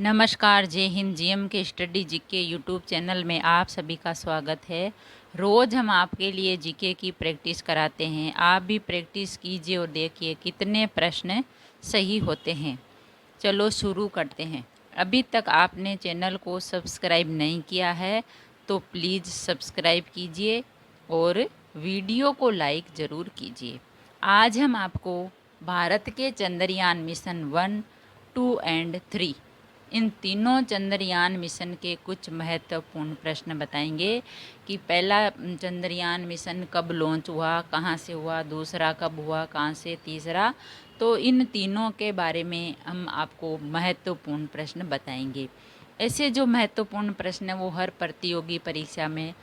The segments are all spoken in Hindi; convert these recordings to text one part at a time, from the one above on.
नमस्कार, जय हिंद। जीएम के स्टडी जीके यूट्यूब चैनल में आप सभी का स्वागत है। रोज़ हम आपके लिए जीके की प्रैक्टिस कराते हैं। आप भी प्रैक्टिस कीजिए और देखिए कितने प्रश्न सही होते हैं। चलो शुरू करते हैं। अभी तक आपने चैनल को सब्सक्राइब नहीं किया है तो प्लीज़ सब्सक्राइब कीजिए और वीडियो को लाइक ज़रूर कीजिए। आज हम आपको भारत के चंद्रयान मिशन 1, 2 एंड 3 इन तीनों चंद्रयान मिशन के कुछ महत्वपूर्ण प्रश्न बताएंगे कि पहला चंद्रयान मिशन कब लॉन्च हुआ, कहाँ से हुआ, दूसरा कब हुआ, कहाँ से, तीसरा। तो इन तीनों के बारे में हम आपको महत्वपूर्ण प्रश्न बताएंगे। ऐसे जो महत्वपूर्ण प्रश्न हैं वो हर प्रतियोगी परीक्षा में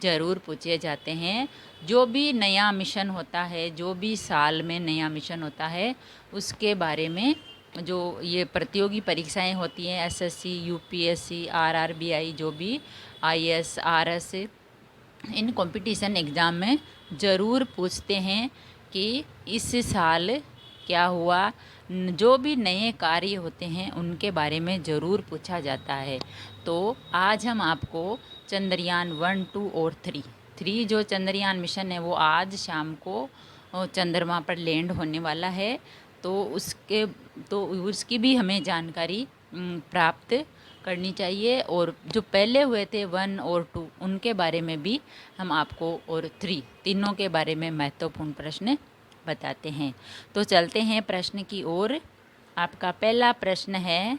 ज़रूर पूछे जाते हैं। जो भी नया मिशन होता है, जो भी साल में नया मिशन होता है, उसके बारे में जो ये प्रतियोगी परीक्षाएं होती हैं, एसएससी, यूपीएससी, आरआरबीआई, जो भी IAS, RS, in competition exam में ज़रूर पूछते हैं कि इस साल क्या हुआ। जो भी नए कार्य होते हैं उनके बारे में ज़रूर पूछा जाता है। तो आज हम आपको चंद्रयान 1, 2 और 3 जो चंद्रयान मिशन है वो आज शाम को चंद्रमा पर लैंड होने वाला है। तो उसकी भी हमें जानकारी प्राप्त करनी चाहिए। और जो पहले हुए थे 1 और 2 उनके बारे में भी हम आपको, और 3 तीनों के बारे में महत्वपूर्ण प्रश्न बताते हैं। तो चलते हैं प्रश्न की ओर। आपका पहला प्रश्न है,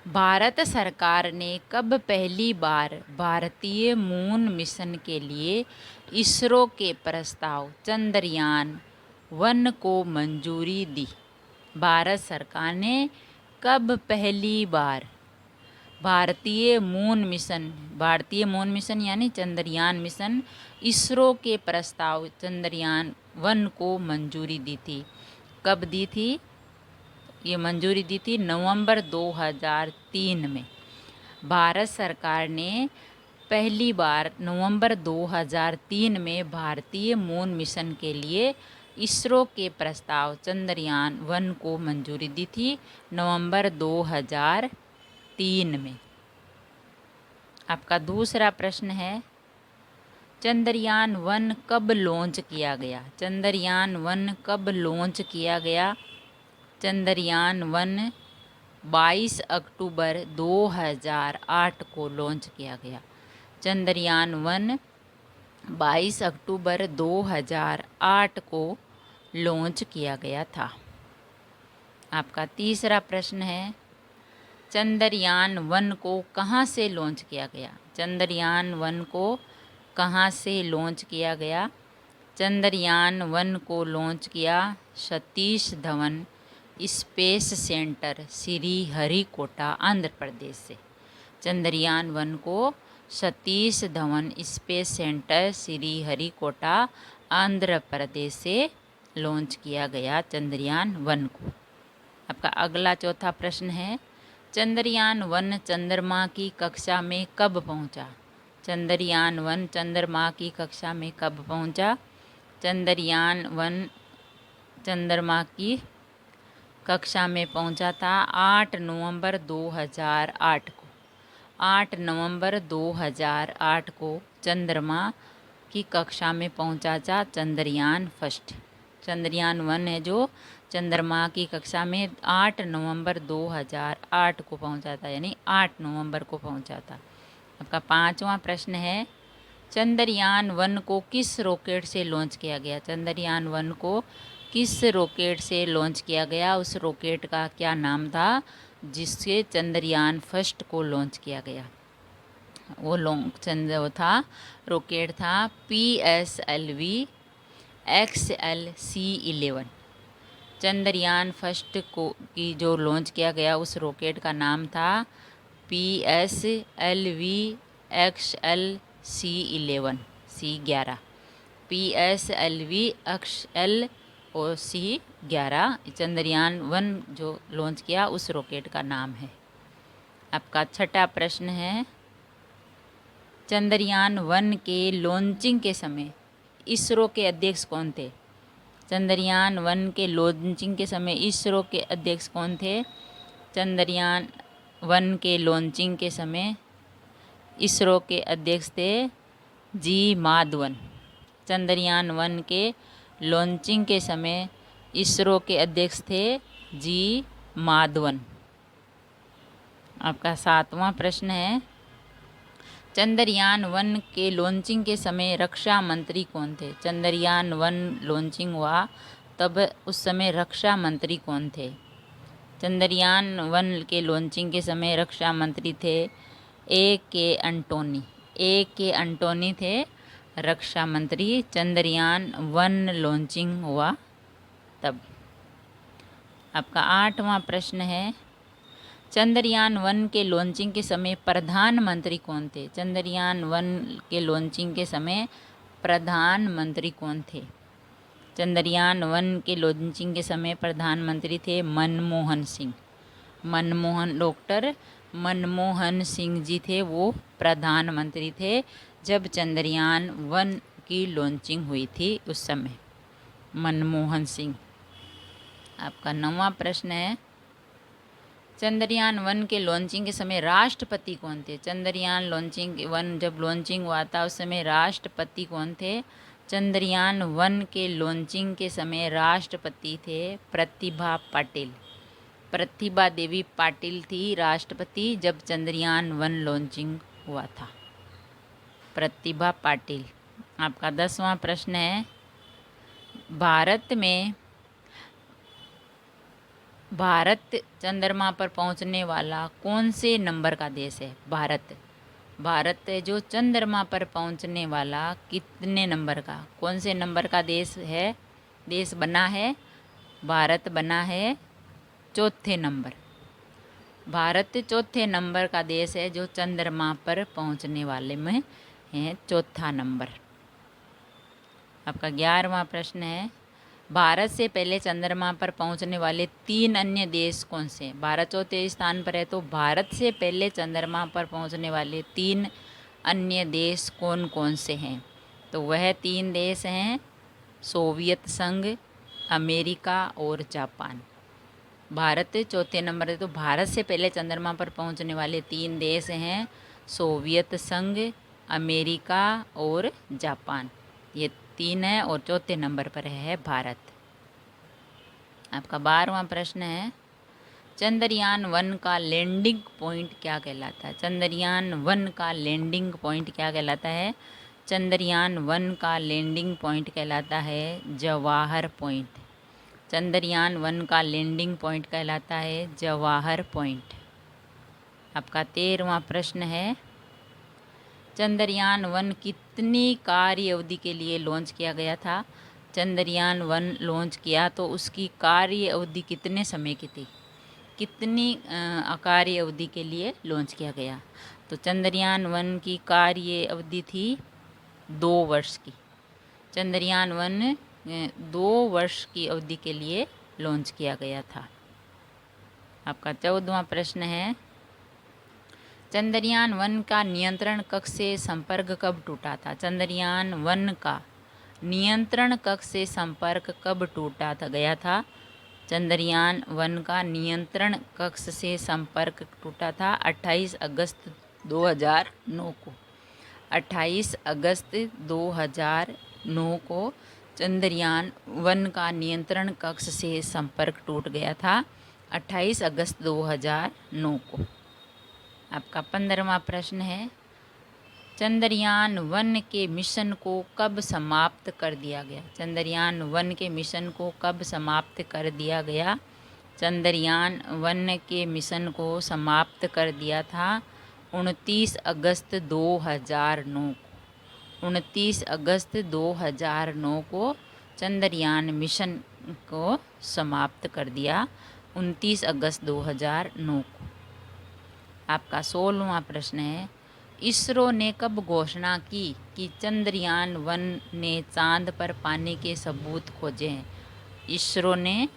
भारत सरकार ने कब पहली बार भारतीय मून मिशन के लिए इसरो के प्रस्ताव चंद्रयान 1 को मंजूरी दी? भारत सरकार ने कब पहली बार भारतीय मून मिशन यानी चंद्रयान मिशन, इसरो के प्रस्ताव चंद्रयान 1 को मंजूरी दी थी? कब दी थी? ये मंजूरी दी थी नवंबर 2003 में। भारत सरकार ने पहली बार नवंबर 2003 में भारतीय मून मिशन के लिए इसरो के प्रस्ताव चंद्रयान 1 को मंजूरी दी थी नवंबर 2003 में। आपका दूसरा प्रश्न है, चंद्रयान 1 कब लॉन्च किया गया? चंद्रयान 1 कब लॉन्च किया गया? चंद्रयान 1 22 अक्टूबर 2008 को लॉन्च किया गया। चंद्रयान 1 22 अक्टूबर 2008 को लॉन्च किया गया था। आपका तीसरा प्रश्न है, चंद्रयान 1 को कहाँ से लॉन्च किया गया? चंद्रयान 1 को कहाँ से लॉन्च किया गया? चंद्रयान 1 को लॉन्च किया सतीश धवन स्पेस सेंटर, श्रीहरिकोटा, आंध्र प्रदेश से। चंद्रयान 1 को सतीश धवन स्पेस सेंटर, श्रीहरिकोटा, आंध्र प्रदेश से लॉन्च किया गया चंद्रयान 1 को। आपका अगला चौथा प्रश्न है, चंद्रयान 1 चंद्रमा की कक्षा में कब पहुंचा? चंद्रयान 1 चंद्रमा की कक्षा में कब पहुंचा? चंद्रयान 1 चंद्रमा की कक्षा में पहुंचा था 8 नवंबर 2008 को। 8 नवंबर 2008 को चंद्रमा की कक्षा में पहुंचा था चंद्रयान फर्स्ट। चंद्रयान 1 है जो चंद्रमा की कक्षा में 8 नवंबर 2008 को पहुंचा था, यानी 8 नवंबर को पहुंचा था। आपका पांचवा प्रश्न है, चंद्रयान 1 को किस रॉकेट से लॉन्च किया गया? चंद्रयान 1 को किस रॉकेट से लॉन्च किया गया? उस रॉकेट का क्या नाम था जिससे चंद्रयान फर्स्ट को लॉन्च किया गया? वो रॉकेट था PSLV XLC-11। चंद्रयान फर्स्ट को की जो लॉन्च किया गया उस रॉकेट का नाम था PSLV XLC-11 C11। PSLV XL और C11 चंद्रयान 1 जो लॉन्च किया उस रॉकेट का नाम है। आपका छठा प्रश्न है, चंद्रयान 1 के लॉन्चिंग के समय इसरो के अध्यक्ष कौन थे? चंद्रयान 1 के लॉन्चिंग के समय इसरो के अध्यक्ष कौन थे? चंद्रयान 1 के लॉन्चिंग के समय इसरो के अध्यक्ष थे जी माधवन। चंद्रयान 1 के लॉन्चिंग के समय इसरो के अध्यक्ष थे जी माधवन। आपका 7वां प्रश्न है, चंद्रयान 1 के लॉन्चिंग के समय रक्षा मंत्री कौन थे? चंद्रयान 1 लॉन्चिंग हुआ तब उस समय रक्षा मंत्री कौन थे? चंद्रयान 1 के लॉन्चिंग के समय रक्षा मंत्री थे A.K. अंटोनी। A.K. अंटोनी थे रक्षा मंत्री चंद्रयान 1 लॉन्चिंग हुआ तब। आपका 8वां प्रश्न है, चंद्रयान 1 के लॉन्चिंग के समय प्रधानमंत्री कौन थे? चंद्रयान 1 के लॉन्चिंग के समय प्रधानमंत्री कौन थे? चंद्रयान 1 के लॉन्चिंग के समय प्रधानमंत्री थे मनमोहन सिंह। डॉक्टर मनमोहन सिंह जी थे वो प्रधानमंत्री थे जब चंद्रयान 1 की लॉन्चिंग हुई थी उस समय, मनमोहन सिंह। आपका 9वां प्रश्न है, चंद्रयान 1 के लॉन्चिंग के समय राष्ट्रपति कौन थे? चंद्रयान 1 जब लॉन्चिंग हुआ था उस समय राष्ट्रपति कौन थे? चंद्रयान 1 के लॉन्चिंग के समय राष्ट्रपति थे प्रतिभा पाटिल। प्रतिभा देवी पाटिल थी राष्ट्रपति जब चंद्रयान 1 लॉन्चिंग हुआ था, प्रतिभा पाटिल। आपका 10वां प्रश्न है, भारत चंद्रमा पर पहुंचने वाला कौन से नंबर का देश है? भारत जो चंद्रमा पर पहुंचने वाला कितने नंबर का, कौन से नंबर का देश बना है? भारत बना है चौथे नंबर। भारत चौथे नंबर का देश है जो चंद्रमा पर पहुंचने वाले में है, चौथा नंबर। आपका 11वां प्रश्न है, भारत से पहले चंद्रमा पर पहुंचने वाले 3 अन्य देश कौन से हैं? भारत चौथे स्थान पर है तो भारत से पहले चंद्रमा पर पहुंचने वाले 3 अन्य देश कौन कौन से हैं? तो वह 3 देश हैं सोवियत संघ, अमेरिका और जापान। भारत चौथे नंबर है तो भारत से पहले चंद्रमा पर पहुंचने वाले 3 देश हैं सोवियत संघ, अमेरिका और जापान। ये 3 है और चौथे नंबर पर है भारत। आपका 12वां प्रश्न है, चंद्रयान 1 का लैंडिंग पॉइंट क्या कहलाता है? चंद्रयान 1 का लैंडिंग पॉइंट क्या कहलाता है? चंद्रयान 1 का लैंडिंग पॉइंट कहलाता है जवाहर पॉइंट। चंद्रयान 1 का लैंडिंग पॉइंट कहलाता है जवाहर पॉइंट। आपका 13वां प्रश्न है, चंद्रयान 1 कितनी कार्य अवधि के लिए लॉन्च किया गया था? चंद्रयान 1 लॉन्च किया तो उसकी कार्य अवधि कितने समय की थी? कितनी कार्य अवधि के लिए लॉन्च किया गया? तो चंद्रयान 1 की कार्य अवधि थी 2 वर्ष की। चंद्रयान 1 2 वर्ष की अवधि के लिए लॉन्च किया गया था। आपका 14वां प्रश्न है, चंद्रयान 1 का नियंत्रण कक्ष से संपर्क कब टूटा था? चंद्रयान 1 का नियंत्रण कक्ष से संपर्क कब गया था? चंद्रयान 1 का नियंत्रण कक्ष से संपर्क टूटा था 28 अगस्त 2009 को। 28 अगस्त 2009 को चंद्रयान 1 का नियंत्रण कक्ष से संपर्क टूट गया था 28 अगस्त 2009 को। आपका 15वां प्रश्न है, चंद्रयान 1 के मिशन को कब समाप्त कर दिया गया? चंद्रयान 1 के मिशन को कब समाप्त कर दिया गया? चंद्रयान 1 के मिशन को समाप्त कर दिया था 29 अगस्त 2009 को। 29 अगस्त 2009 को चंद्रयान मिशन को समाप्त कर दिया 29 अगस्त 2009 को। आपका 16वां प्रश्न है, इसरो ने कब घोषणा की कि चंद्रयान 1 ने चांद पर पानी के सबूत खोजे हैं? इसरो ने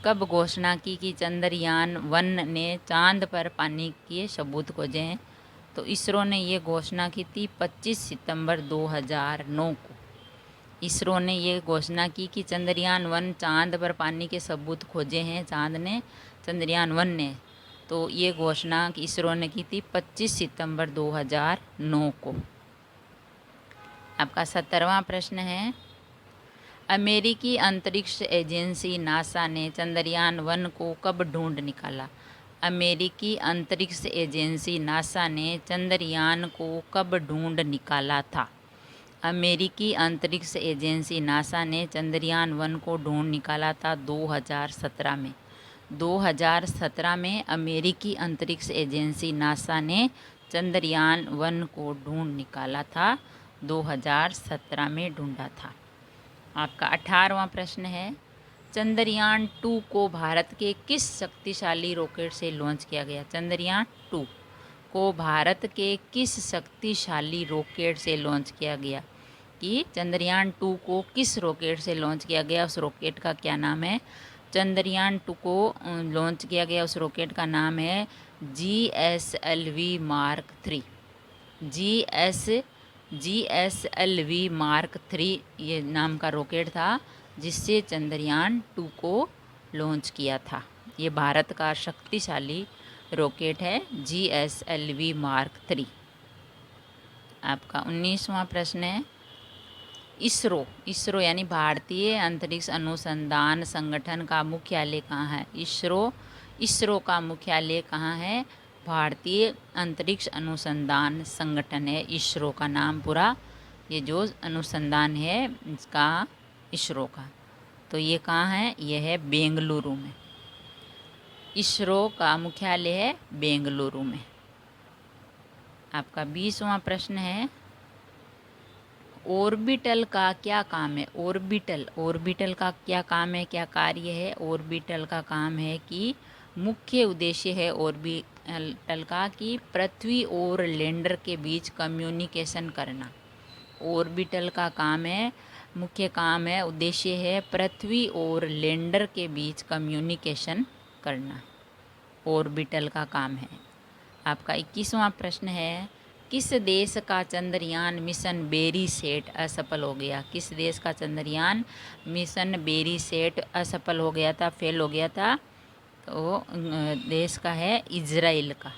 कब घोषणा की कि चंद्रयान 1 ने चांद पर पानी के सबूत खोजे हैं? तो इसरो ने ये घोषणा की थी 25 सितंबर 2009 को। इसरो ने ये घोषणा की कि चंद्रयान 1 चांद पर पानी के सबूत खोजे हैं, चंद्रयान 1 ने। तो ये घोषणा इसरो ने की थी 25 सितंबर 2009 को। आपका 17वां प्रश्न है, अमेरिकी अंतरिक्ष एजेंसी नासा ने चंद्रयान 1 को कब ढूंढ निकाला? अमेरिकी अंतरिक्ष एजेंसी नासा ने चंद्रयान को कब ढूंढ निकाला था? अमेरिकी अंतरिक्ष एजेंसी नासा ने चंद्रयान 1 को ढूंढ निकाला था 2017 में। 2017 में अमेरिकी अंतरिक्ष एजेंसी नासा ने चंद्रयान 1 को ढूंढ निकाला था, 2017 में ढूंढा था। आपका 18वां प्रश्न है, चंद्रयान 2 को भारत के किस शक्तिशाली रॉकेट से लॉन्च किया गया? चंद्रयान 2 को भारत के किस शक्तिशाली रॉकेट से लॉन्च किया गया? कि चंद्रयान 2 को किस रॉकेट से लॉन्च किया गया, उस रॉकेट का क्या नाम है? चंद्रयान 2 को लॉन्च किया गया उस रॉकेट का नाम है GSLV मार्क 3। GSLV मार्क 3 ये नाम का रॉकेट था जिससे चंद्रयान 2 को लॉन्च किया था। ये भारत का शक्तिशाली रॉकेट है GSLV मार्क 3। आपका 19वां प्रश्न है, इसरो यानी भारतीय अंतरिक्ष अनुसंधान संगठन का मुख्यालय कहाँ है? इसरो का मुख्यालय कहाँ है? भारतीय अंतरिक्ष अनुसंधान संगठन है इसरो का नाम पूरा। ये जो अनुसंधान है इसका इसरो का, तो ये कहाँ है? ये है बेंगलुरु में। इसरो का मुख्यालय है बेंगलुरु में। आपका 20वां प्रश्न है, ऑर्बिटल का क्या काम है? ऑर्बिटल का क्या काम है, क्या कार्य है? ऑर्बिटल का काम है कि मुख्य उद्देश्य है ऑर्बिटल का कि पृथ्वी और लैंडर के बीच कम्युनिकेशन करना। ऑर्बिटल का काम है, मुख्य काम है, उद्देश्य है पृथ्वी और लैंडर के बीच कम्युनिकेशन करना, ऑर्बिटल का काम है। आपका 21वां प्रश्न है, किस देश का चंद्रयान मिशन बेरीसेट असफल हो गया? किस देश का चंद्रयान मिशन बेरीसेट असफल हो गया था, फेल हो गया था? तो देश का है इजराइल का।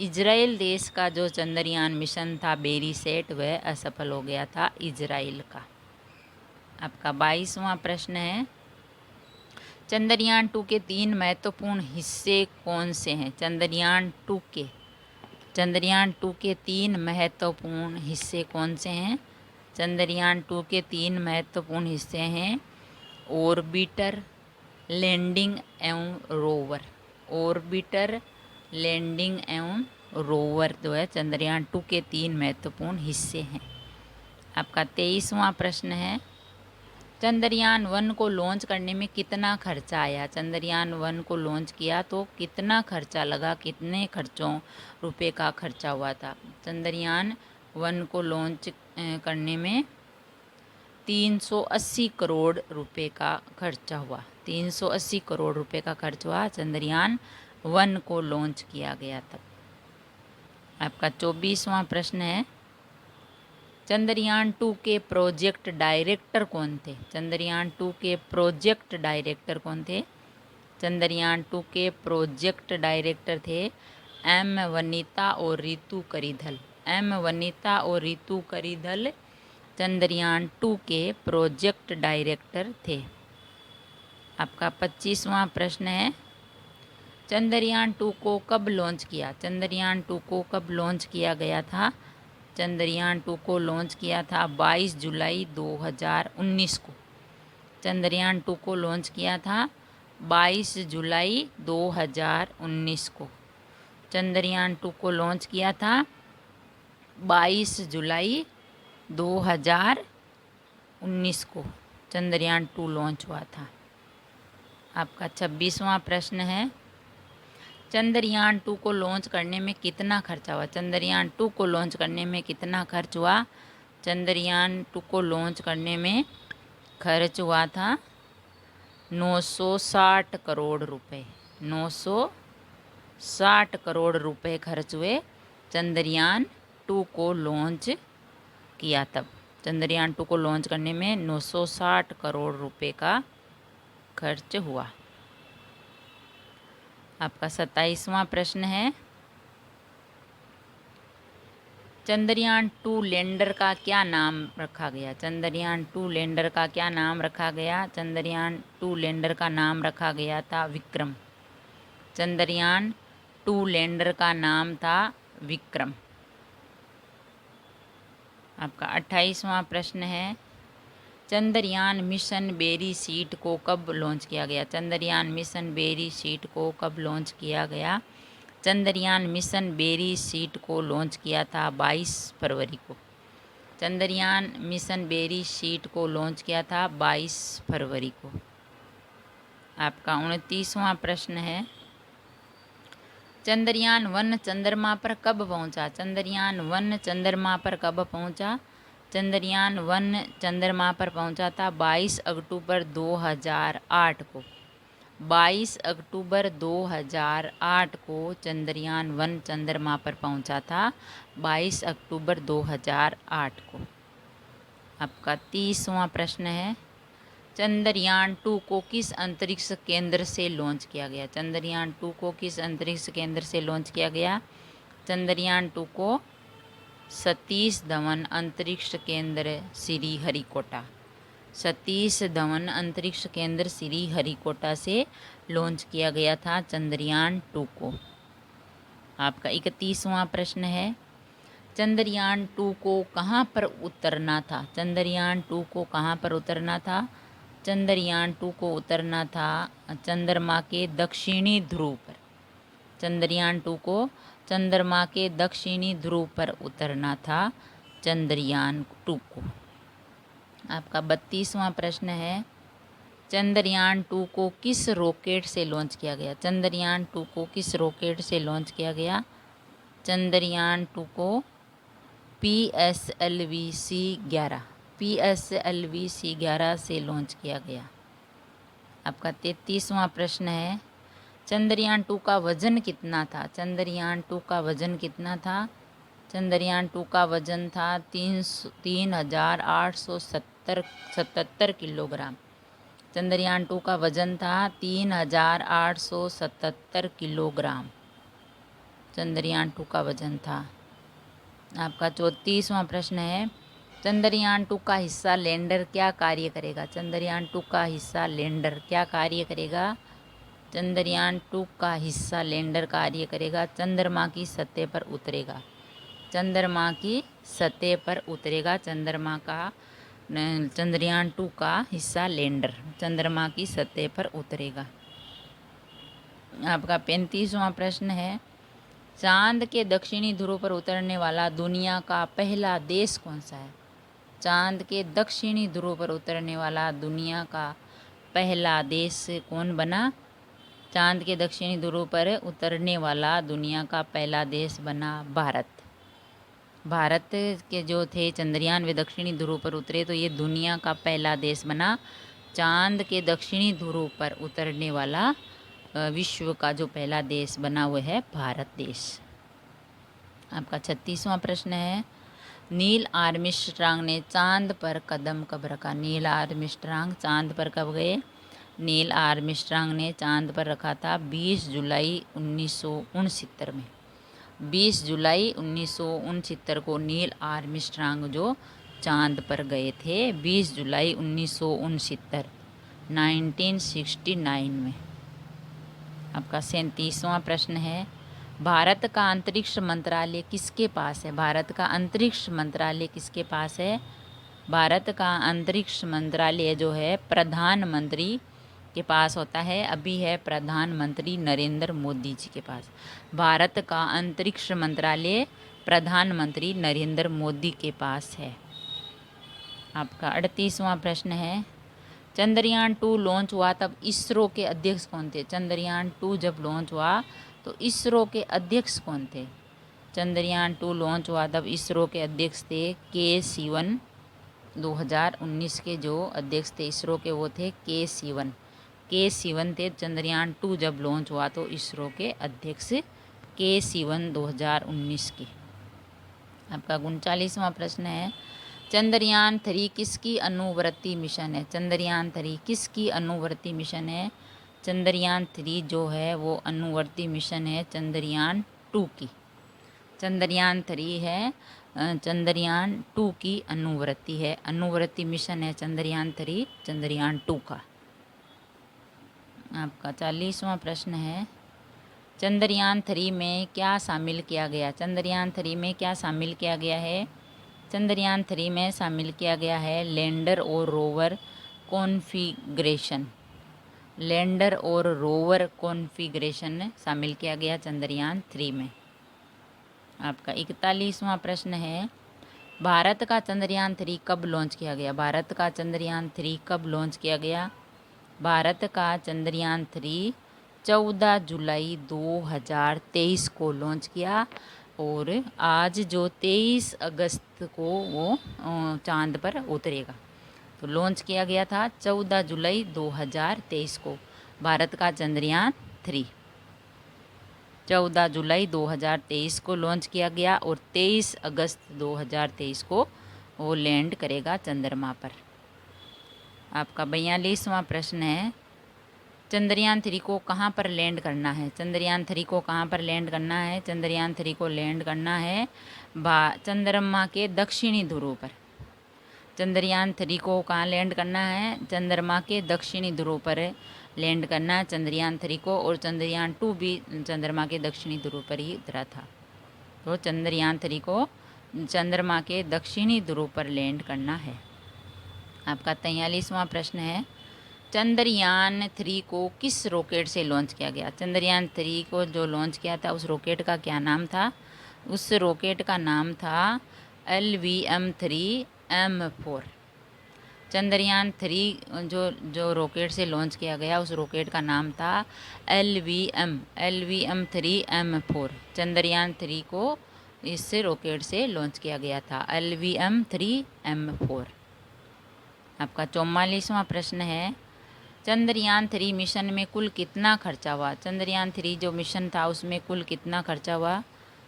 इजराइल देश का जो चंद्रयान मिशन था बेरीसेट वह असफल हो गया था इजराइल का। आपका 22वां प्रश्न है, चंद्रयान 2 के 3 महत्वपूर्ण हिस्से कौन से हैं? चंद्रयान 2 के 3 महत्वपूर्ण हिस्से कौन से हैं? चंद्रयान 2 के 3 महत्वपूर्ण हिस्से हैं ऑर्बिटर, लैंडिंग एवं रोवर। ऑर्बिटर, लैंडिंग एवं रोवर जो है चंद्रयान 2 के 3 महत्वपूर्ण हिस्से हैं। आपका 23वां प्रश्न है, चंद्रयान 1 को लॉन्च करने में कितना खर्चा आया? चंद्रयान 1 को लॉन्च किया तो कितना खर्चा लगा, कितने रुपए का खर्चा हुआ था? चंद्रयान 1 को लॉन्च करने में 380 करोड़ रुपए का खर्चा हुआ। 380 करोड़ रुपए का खर्च हुआ चंद्रयान 1 को लॉन्च किया गया तब। आपका 24वां प्रश्न है, चंद्रयान 2 के प्रोजेक्ट डायरेक्टर कौन थे? चंद्रयान 2 के प्रोजेक्ट डायरेक्टर कौन थे? चंद्रयान 2 के प्रोजेक्ट डायरेक्टर थे एम वनिता और रितु करिधल। एम वनिता और रितु करिधल चंद्रयान 2 के प्रोजेक्ट डायरेक्टर थे। आपका 25वां प्रश्न है, चंद्रयान 2 को कब लॉन्च किया? चंद्रयान 2 को कब लॉन्च किया गया था? चंद्रयान 2 को लॉन्च किया था 22 जुलाई 2019 को। चंद्रयान 2 को लॉन्च किया था 22 जुलाई 2019 को। चंद्रयान 2 को लॉन्च किया था 22 जुलाई 2019 को चंद्रयान 2 लॉन्च हुआ था। आपका 26वां प्रश्न है, चंद्रयान 2 को लॉन्च करने में कितना खर्चा हुआ? चंद्रयान 2 को लॉन्च करने में कितना खर्च हुआ? चंद्रयान 2 को लॉन्च करने में खर्च हुआ था 960 करोड़ रुपए। 960 करोड़ रुपए खर्च हुए चंद्रयान 2 को लॉन्च किया तब। चंद्रयान 2 को लॉन्च करने में 960 करोड़ रुपए का खर्च हुआ। आपका 27वां प्रश्न है, चंद्रयान 2 लैंडर का क्या नाम रखा गया? चंद्रयान 2 लैंडर का क्या नाम रखा गया? चंद्रयान 2 लैंडर का नाम रखा गया था विक्रम। चंद्रयान 2 लैंडर का नाम था विक्रम। आपका 28वां प्रश्न है, चंद्रयान मिशन बेरी सीट को कब लॉन्च किया गया? चंद्रयान मिशन बेरी सीट को कब लॉन्च किया गया? चंद्रयान मिशन बेरी सीट को लॉन्च किया था 22 फरवरी को। चंद्रयान मिशन बेरी सीट को लॉन्च किया था 22 फरवरी को। आपका 29वां प्रश्न है, चंद्रयान 1 चंद्रमा पर कब पहुंचा? चंद्रयान 1 चंद्रमा पर कब पहुंचा? चंद्रयान 1 चंद्रमा पर पहुंचा था 22 अक्टूबर 2008 को। 22 अक्टूबर 2008 को चंद्रयान 1 चंद्रमा पर पहुंचा था, 22 अक्टूबर 2008 को। आपका 30वां प्रश्न है, चंद्रयान 2 को किस अंतरिक्ष केंद्र से लॉन्च किया गया? चंद्रयान 2 को किस अंतरिक्ष केंद्र से लॉन्च किया गया? चंद्रयान 2 को सतीश धवन अंतरिक्ष केंद्र श्रीहरिकोटा, सतीश धवन अंतरिक्ष केंद्र श्रीहरिकोटा से लॉन्च किया गया था चंद्रयान 2 को। आपका 31वां प्रश्न है, चंद्रयान 2 को कहाँ पर उतरना था? चंद्रयान 2 को कहाँ पर उतरना था? चंद्रयान 2 को उतरना था चंद्रमा के दक्षिणी ध्रुव पर। चंद्रयान 2 को चंद्रमा के दक्षिणी ध्रुव पर उतरना था चंद्रयान 2 को। आपका 32वां प्रश्न है, चंद्रयान 2 को किस रॉकेट से लॉन्च किया गया? चंद्रयान 2 को किस रॉकेट से लॉन्च किया गया? चंद्रयान 2 को PSLV-C11 से लॉन्च किया गया। आपका 33वां प्रश्न है, चंद्रयान 2 का वजन कितना था? चंद्रयान 2 का वजन कितना था? चंद्रयान 2 का वजन था 3,877 किलोग्राम। चंद्रयान 2 का वजन था 3,877 किलोग्राम चंद्रयान 2 का वजन था। आपका 34वां प्रश्न है, चंद्रयान 2 का हिस्सा लैंडर क्या कार्य करेगा? चंद्रयान 2 का हिस्सा लैंडर क्या कार्य करेगा? चंद्रयान 2 का हिस्सा लैंडर कार्य करेगा, चंद्रमा की सतह पर उतरेगा। चंद्रमा की सतह पर उतरेगा। चंद्रयान 2 का हिस्सा लैंडर चंद्रमा की सतह पर उतरेगा। आपका 35वां प्रश्न है, चांद के दक्षिणी ध्रुव पर उतरने वाला दुनिया का पहला देश कौन सा है? चांद के दक्षिणी ध्रुव पर उतरने वाला दुनिया का पहला देश कौन बना? चांद के दक्षिणी ध्रुव पर उतरने वाला दुनिया का पहला देश बना भारत। भारत के जो थे चंद्रयान वे दक्षिणी ध्रुव पर उतरे, तो ये दुनिया का पहला देश बना। चांद के दक्षिणी ध्रुव पर उतरने वाला विश्व का जो पहला देश बना वो है भारत देश। आपका 36वां प्रश्न है, नील आर्मस्ट्रांग ने चांद पर कदम कब रखा? नील आर्मस्ट्रांग चांद पर कब गए? नील आर्मस्ट्रांग ने चांद पर रखा था 20 जुलाई 1969 में। 20 जुलाई 1969 को नील आर्मस्ट्रांग जो चांद पर गए थे, 20 जुलाई 1969 में। आपका 37वां प्रश्न है, भारत का अंतरिक्ष मंत्रालय किसके पास है? भारत का अंतरिक्ष मंत्रालय किसके पास है? भारत का अंतरिक्ष मंत्रालय जो है प्रधानमंत्री के पास होता है। अभी है प्रधानमंत्री नरेंद्र मोदी जी के पास। भारत का अंतरिक्ष मंत्रालय प्रधानमंत्री नरेंद्र मोदी के पास है। आपका 38वां प्रश्न है, चंद्रयान 2 लॉन्च हुआ तब इसरो के अध्यक्ष कौन थे? चंद्रयान 2 जब लॉन्च हुआ तो इसरो के अध्यक्ष कौन थे? चंद्रयान 2 लॉन्च हुआ तब इसरो के अध्यक्ष थे के सिवन। 2019 के जो अध्यक्ष थे इसरो के वो थे के सिवन। के सिवन थे चंद्रयान 2 जब लॉन्च हुआ तो इसरो के अध्यक्ष के सिवन 2019 के। आपका 39वां प्रश्न है, चंद्रयान 3 किसकी अनुवर्ती मिशन है? चंद्रयान 3 किसकी अनुवर्ती मिशन है? चंद्रयान 3 जो है वो अनुवर्ती मिशन है चंद्रयान 2 की। चंद्रयान 3 है चंद्रयान 2 की अनुवर्ती है, अनुवर्ती मिशन है चंद्रयान 3 चंद्रयान 2 का। आपका 40वां प्रश्न है, चंद्रयान 3 में क्या शामिल किया गया? चंद्रयान 3 में क्या शामिल किया गया है? चंद्रयान 3 में शामिल किया गया है लैंडर और रोवर कॉन्फ़िगरेशन। लैंडर और रोवर कॉन्फ़िगरेशन शामिल किया गया चंद्रयान 3 में। आपका 41वां प्रश्न है, भारत का चंद्रयान 3 कब लॉन्च किया गया? भारत का चंद्रयान 3 कब लॉन्च किया गया? भारत का चंद्रयान 3 14 जुलाई 2023 को लॉन्च किया और आज जो 23 अगस्त को वो चांद पर उतरेगा। तो लॉन्च किया गया था 14 जुलाई 2023 को भारत का चंद्रयान 3। 14 जुलाई 2023 को लॉन्च किया गया और 23 अगस्त 2023 को वो लैंड करेगा चंद्रमा पर। आपका 42वां प्रश्न है, चंद्रयान 3 को कहाँ पर लैंड करना है? चंद्रयान 3 को कहाँ पर लैंड करना है? चंद्रयान 3 को लैंड करना है चंद्रमा के दक्षिणी ध्रुव पर। चंद्रयान 3 को कहाँ लैंड करना है? चंद्रमा के दक्षिणी ध्रुव पर लैंड करना है चंद्रयान 3 को, और चंद्रयान 2 भी चंद्रमा के दक्षिणी ध्रुव पर ही उतरा था। तो चंद्रयान 3 को चंद्रमा के दक्षिणी ध्रुव पर लैंड करना है। आपका 43वां प्रश्न है, चंद्रयान 3 को किस रॉकेट से लॉन्च किया गया? चंद्रयान 3 को जो लॉन्च किया था उस रॉकेट का क्या नाम था? उस रॉकेट का नाम था LVM-3M4। चंद्रयान 3 जो रॉकेट से लॉन्च किया गया उस रॉकेट का नाम था LVM-3M4। चंद्रयान 3 को इस रॉकेट से लॉन्च किया गया था LVM-3M4। आपका 44वां प्रश्न है, चंद्रयान 3 मिशन में कुल कितना खर्चा हुआ? चंद्रयान 3 जो मिशन था उसमें कुल कितना खर्चा हुआ?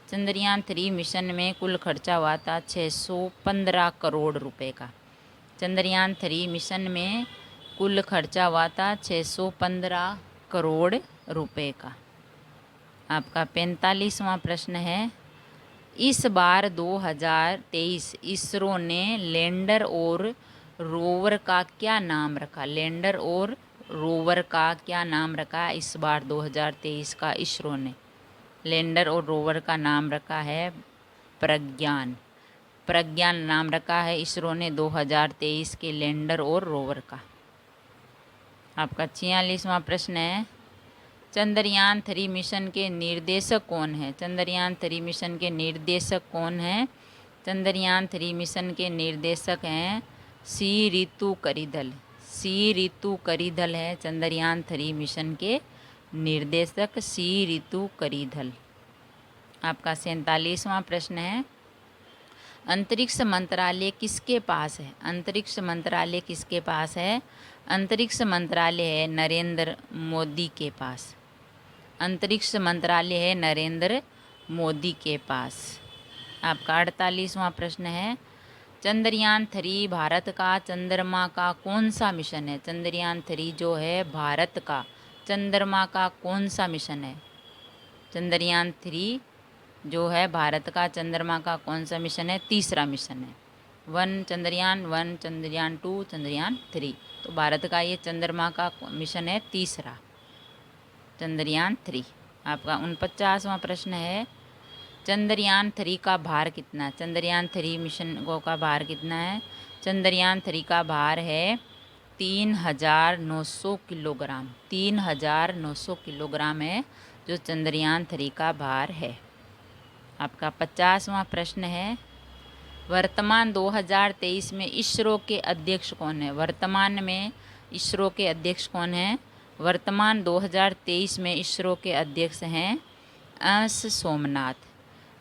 चंद्रयान 3 मिशन में कुल खर्चा हुआ था 615 करोड़ रुपए का। चंद्रयान 3 मिशन में कुल खर्चा हुआ था 615 करोड़ रुपए का। आपका 45वां प्रश्न है, इस बार 2023 इसरो ने लैंडर और रोवर का क्या नाम रखा? लैंडर और रोवर का क्या नाम रखा इस बार 2023 का इसरो ने? लैंडर और रोवर का नाम रखा है प्रज्ञान। प्रज्ञान नाम रखा है इसरो ने 2023 के लैंडर और रोवर का। आपका 46वां प्रश्न है, चंद्रयान 3 मिशन के निर्देशक कौन है? चंद्रयान 3 मिशन के निर्देशक कौन है? चंद्रयान 3 मिशन के निर्देशक हैं सी रितु करिधल। सी रितु करिधल है चंद्रयान 3 मिशन के निर्देशक सी रितु करिधल। आपका 47वां प्रश्न है, अंतरिक्ष मंत्रालय किसके पास है? अंतरिक्ष मंत्रालय किसके पास है? अंतरिक्ष मंत्रालय है नरेंद्र मोदी के पास। अंतरिक्ष मंत्रालय है नरेंद्र मोदी के पास। आपका 48वां प्रश्न है, चंद्रयान 3 भारत का चंद्रमा का कौन सा मिशन है? चंद्रयान 3 जो है भारत का चंद्रमा का कौन सा मिशन है? चंद्रयान 3 जो है भारत का चंद्रमा का कौन सा मिशन है? तीसरा मिशन है। चंद्रयान 1, चंद्रयान 2, चंद्रयान 3। तो भारत का ये चंद्रमा का मिशन है तीसरा, चंद्रयान 3। आपका 49वां प्रश्न है, चंद्रयान 3 का भार कितना है? चंद्रयान 3 मिशन का भार कितना है? चंद्रयान 3 का भार है 3900 किलोग्राम। 3900 किलोग्राम है जो चंद्रयान 3 का भार है। आपका 50वां प्रश्न है, वर्तमान 2023 में इसरो के अध्यक्ष कौन है? वर्तमान में इसरो के अध्यक्ष कौन है? वर्तमान 2023 में इसरो के अध्यक्ष हैं एस सोमनाथ।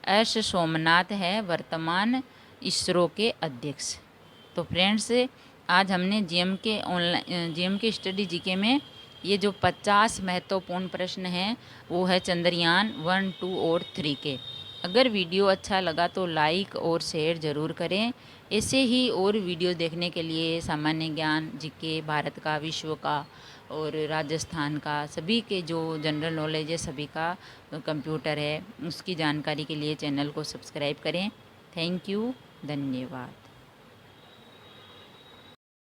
एस सोमनाथ है वर्तमान इसरो के अध्यक्ष। तो फ्रेंड्स, आज हमने जीएम के स्टडी जीके में ये जो 50 महत्वपूर्ण प्रश्न हैं वो है चंद्रयान 1, 2 और 3 के। अगर वीडियो अच्छा लगा तो लाइक और शेयर ज़रूर करें ऐसे ही और वीडियो देखने के लिए सामान्य ज्ञान, जीके, भारत का, विश्व का और राजस्थान का, सभी के जो जनरल नॉलेज है सभी का कंप्यूटर है, उसकी जानकारी के लिए चैनल को सब्सक्राइब करें। थैंक यू, धन्यवाद।